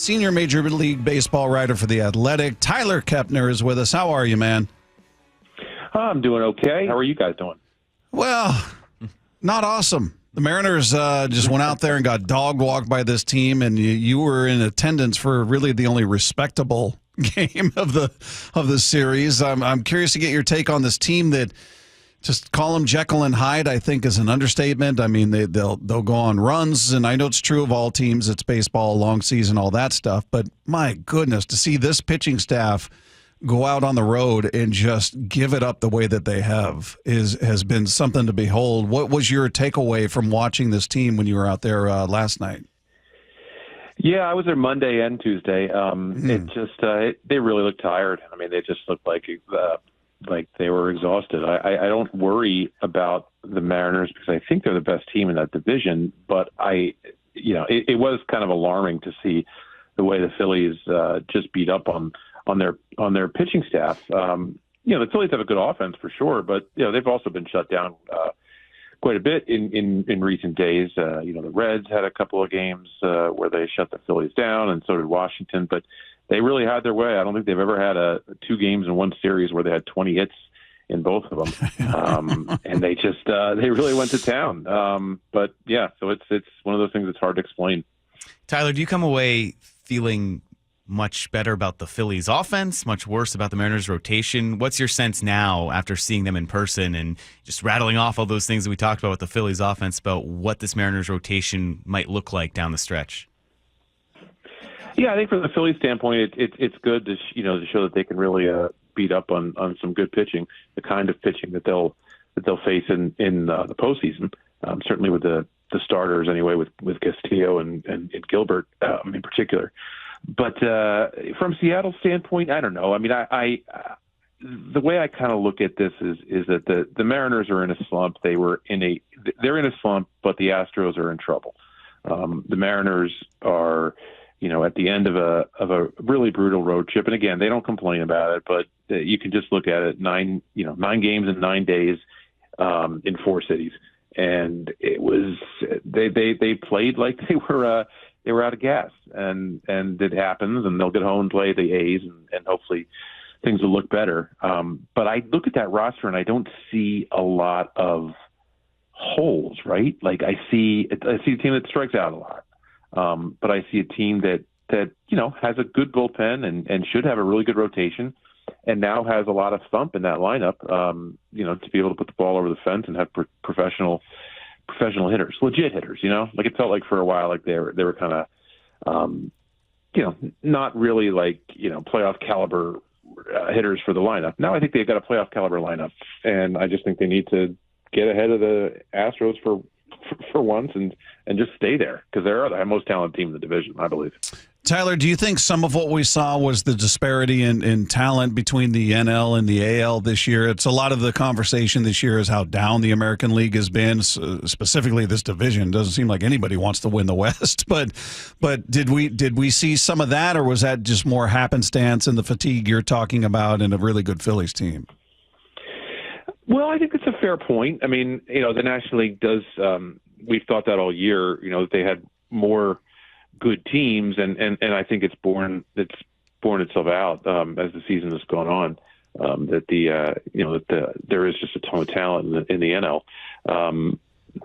Senior Major League Baseball writer for The Athletic. Tyler Kepner is with us. How are you, man? I'm doing okay. How are you guys doing? Well, not awesome. The Mariners just went out there and got dog-walked by this team, and you were in attendance for really the only respectable game of the series. I'm curious to get your take on this team that just call them Jekyll and Hyde, I think, is an understatement. I mean, they'll go on runs, and I know it's true of all teams. It's baseball, long season, all that stuff. But my goodness, to see this pitching staff go out on the road and just give it up the way that they has been something to behold. What was your takeaway from watching this team when you were out there last night? Yeah, I was there Monday and Tuesday. It just they really looked tired. I mean, they just looked like they were exhausted. I don't worry about the Mariners because I think they're the best team in that division. But it was kind of alarming to see the way the Phillies just beat up on their pitching staff. The Phillies have a good offense for sure, but they've also been shut down quite a bit in recent days. The Reds had a couple of games where they shut the Phillies down, and so did Washington. But they really had their way. I don't think they've ever had two games in one series where they had 20 hits in both of them, and they really went to town. So it's one of those things that's hard to explain. Tyler, do you come away feeling much better about the Phillies offense, much worse about the Mariners rotation? What's your sense now after seeing them in person and just rattling off all those things that we talked about with the Phillies offense about what this Mariners rotation might look like down the stretch? Yeah, I think from the Phillies standpoint, it's good to show that they can really beat up on some good pitching, the kind of pitching that they'll face in the postseason. Certainly with the starters anyway, with Castillo and Gilbert in particular. But from Seattle's standpoint, I don't know. I mean, the way I kind of look at this is that the Mariners are in a slump. They're in a slump, but the Astros are in trouble. The Mariners are, at the end of a really brutal road trip, and again, they don't complain about it, but you can just look at it: 9 games in 9 days in 4 cities, and it was they played like they were out of gas, and it happens, and they'll get home and play the A's, and hopefully things will look better. But I look at that roster and I don't see a lot of holes, right? Like I see a team that strikes out a lot, but I see a team that has a good bullpen and should have a really good rotation, and now has a lot of thump in that lineup. To be able to put the ball over the fence and have professional hitters, legit hitters, like it felt like for a while, like they were kind of, not really like, playoff caliber hitters for the lineup. Now I think they've got a playoff caliber lineup, and I just think they need to get ahead of the Astros for once and just stay there, because they're the most talented team in the division, I believe. Tyler, do you think some of what we saw was the disparity in talent between the NL and the AL this year? It's a lot of the conversation this year is how down the American League has been, specifically this division. Doesn't seem like anybody wants to win the West. But did we see some of that, or was that just more happenstance and the fatigue you're talking about and a really good Phillies team? Well, I think it's a fair point. I mean, the National League does. We've thought that all year. That they had more good teams, and I think it's borne itself out as the season has gone on. That there is just a ton of talent in the NL.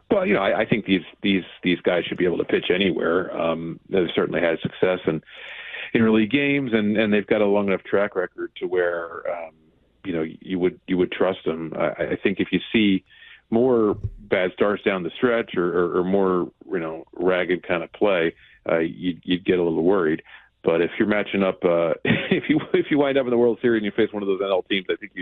But I think these guys should be able to pitch anywhere. They've certainly had success in early games, and they've got a long enough track record to where you would trust them. I think if you see more bad starts down the stretch or more ragged kind of play, you'd get a little worried. But if you're matching up, if you wind up in the World Series and you face one of those NL teams, I think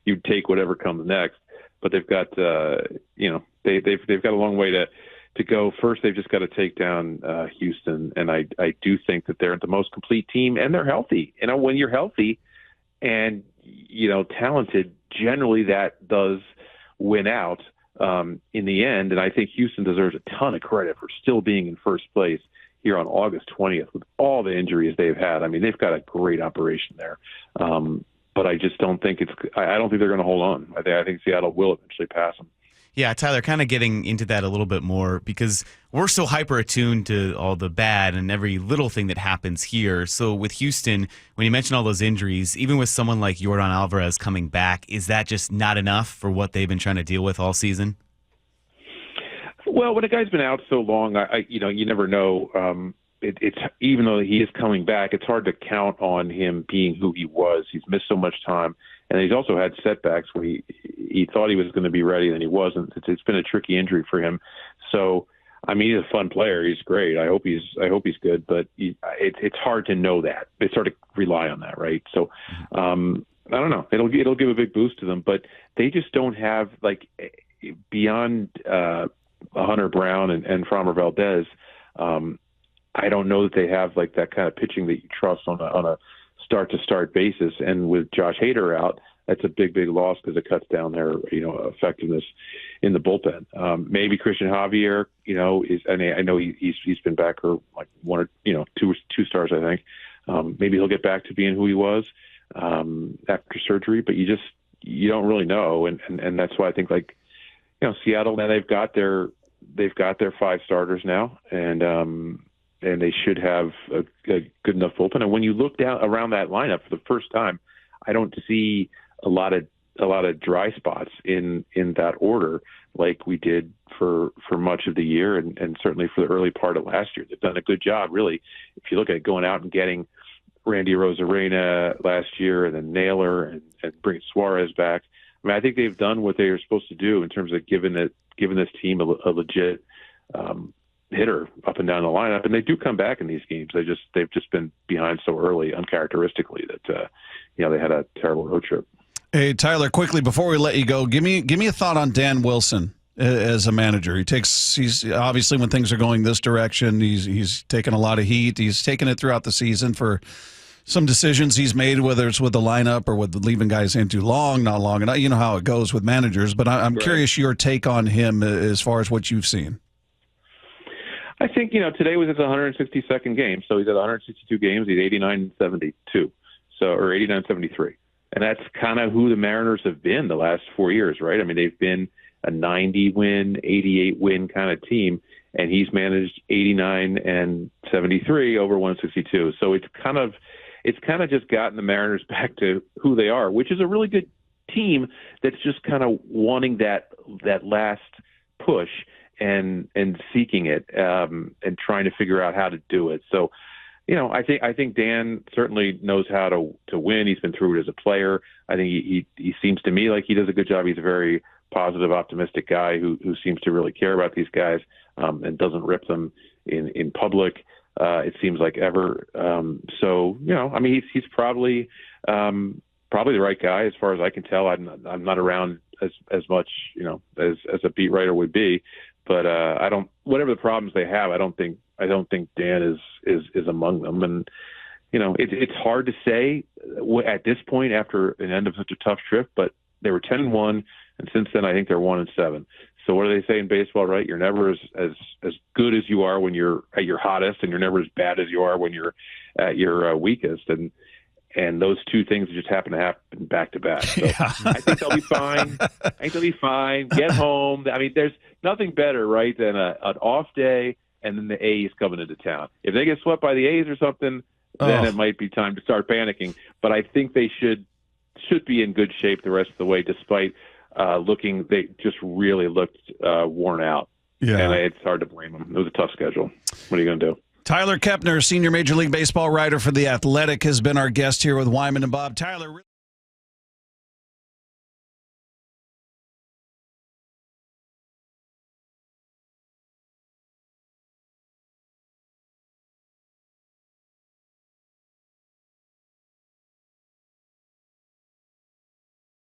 you'd take whatever comes next. But they've got they've got a long way to go. First, they've just got to take down Houston, and I do think that they're the most complete team, and they're healthy. When you're healthy and talented, generally that does win out in the end. And I think Houston deserves a ton of credit for still being in first place here on August 20th with all the injuries they've had. I mean, they've got a great operation there. But I just don't think I don't think they're going to hold on. I think Seattle will eventually pass them. Yeah, Tyler, kind of getting into that a little bit more because we're so hyper attuned to all the bad and every little thing that happens here. So with Houston, when you mention all those injuries, even with someone like Yordan Alvarez coming back, is that just not enough for what they've been trying to deal with all season? Well, when a guy's been out so long, you never know. It's even though he is coming back, it's hard to count on him being who he was. He's missed so much time, and he's also had setbacks where he thought he was going to be ready, and he wasn't. It's been a tricky injury for him. So, I mean, he's a fun player. He's great. I hope he's good, but it's hard to know that. It's hard to rely on that, right? So, I don't know. It'll give a big boost to them, but they just don't have beyond Hunter Brown and Framber Valdez. I don't know that they have that kind of pitching that you trust on a start-to-start basis. And with Josh Hader out, that's a big two because it cuts down their effectiveness in the bullpen. Maybe Christian Javier, is. And I know he's been back for one or two stars, I think. Maybe he'll get back to being who he was after surgery, but you don't really know, and that's why I think Seattle, now they've got their 5 starters now, and they should have a good enough bullpen. And when you look down around that lineup for the first time, I don't see a lot of dry spots in that order like we did for much of the year, and certainly for the early part of last year. They've done a good job, really. If you look at going out and getting Randy Arozarena last year, and then Naylor, and bringing Suarez back. I mean, I think they've done what they were supposed to do in terms of giving this team a legit hitter up and down the lineup, and they do come back in these games. They've just been behind so early, uncharacteristically, that they had a terrible road trip. Hey, Tyler, quickly before we let you go, give me a thought on Dan Wilson as a manager. He's obviously, when things are going this direction, he's taken a lot of heat. He's taken it throughout the season for some decisions he's made, whether it's with the lineup or with leaving guys in too long, not long enough. You know how it goes with managers, but I'm curious your take on him as far as what you've seen. I think, today was his 162nd game. So he's at 162 games. He's 89-72, or 89-73. And that's kind of who the Mariners have been the last 4 years, right? I mean, they've been a 90-win, 88-win kind of team, and he's managed 89-73 over 162. So it's kind of just gotten the Mariners back to who they are, which is a really good team that's just kind of wanting that last push and seeking it, and trying to figure out how to do it. So, I think Dan certainly knows how to win. He's been through it as a player. I think he seems to me like he does a good job. He's a very positive, optimistic guy who seems to really care about these guys, and doesn't rip them in public. It seems like ever. So, he's probably the right guy as far as I can tell. I'm not around as much, as a beat writer would be, but whatever the problems they have, I don't think Dan is among them. And, it's hard to say at this point after an end of such a tough trip, but they were 10-1, and since then I think they're 1-7. So what do they say in baseball, right? You're never as good as you are when you're at your hottest, and you're never as bad as you are when you're at your weakest. And those two things just happen to happen back to back. So yeah. I think they'll be fine. Get home. I mean, there's nothing better, right, than an off day and then the A's coming into town. If they get swept by the A's or something, then it might be time to start panicking. But I think they should be in good shape the rest of the way, despite they just really looked worn out. Yeah. And it's hard to blame them. It was a tough schedule. What are you going to do? Tyler Kepner, senior Major League Baseball writer for The Athletic, has been our guest here with Wyman and Bob. Tyler.